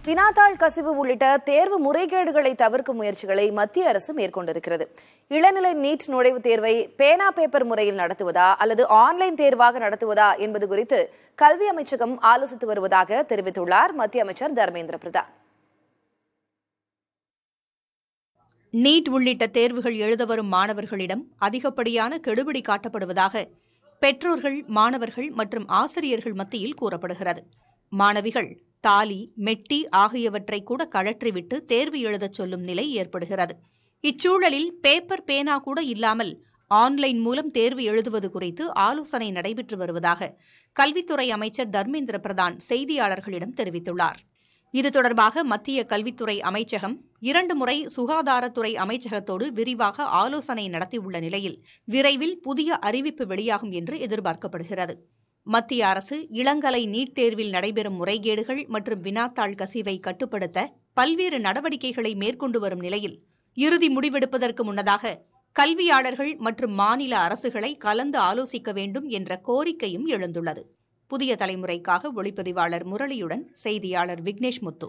வினாத்தாள் கசிவு உள்ளிட்ட தேர்வு முறைகேடுகளை தவிர்க்கும் முயற்சிகளை மத்திய அரசு மேற்கொண்டிருக்கிறது. இளநிலை நீட் நுழைவுத் தேர்வை பேனா பேப்பர் முறையில் நடத்துவதா அல்லது ஆன்லைன் தேர்வாக நடத்துவதா என்பது குறித்து கல்வி அமைச்சகம் ஆலோசித்து வருவதாக தெரிவித்துள்ளார் மத்திய அமைச்சர் தர்மேந்திர பிரதான். நீட் உள்ளிட்ட தேர்வுகள் எழுத வரும் மாணவர்களிடம் அதிகப்படியான கெடுபிடி காட்டப்படுவதாக பெற்றோர்கள், மாணவர்கள் மற்றும் ஆசிரியர்கள் மத்தியில் கூறப்படுகிறது. மாணவிகள் தாலி, மெட்டி ஆகியவற்றை கூட கழற்றிவிட்டு தேர்வு எழுதச் சொல்லும் நிலை ஏற்படுகிறது. இச்சூழலில் பேப்பர், பேனா கூட இல்லாமல் ஆன்லைன் மூலம் தேர்வு எழுதுவது குறித்து ஆலோசனை நடைபெற்று வருவதாக கல்வித்துறை அமைச்சர் தர்மேந்திர பிரதான் செய்தியாளர்களிடம் தெரிவித்துள்ளார். இது தொடர்பாக மத்திய கல்வித்துறை அமைச்சகம் 2 முறை சுகாதாரத்துறை அமைச்சகத்தோடு விரிவாக ஆலோசனை நடத்தியுள்ள நிலையில் விரைவில் புதிய அறிவிப்பு வெளியாகும் என்று எதிர்பார்க்கப்படுகிறது. மத்திய அரசு இளங்கலை நீட் தேர்வில் நடைபெறும் முறைகேடுகள் மற்றும் வினாத்தாள் கசிவை கட்டுப்படுத்த பல்வேறு நடவடிக்கைகளை மேற்கொண்டு வரும் நிலையில் இறுதி முடிவெடுப்பதற்கு முன்னதாக கல்வியாளர்கள் மற்றும் மாநில அரசுகளை கலந்து ஆலோசிக்க வேண்டும் என்ற கோரிக்கையும் எழுந்துள்ளது. புதிய தலைமுறைக்காக ஒளிப்பதிவாளர் முரளியுடன் செய்தியாளர் விக்னேஷ் முத்து.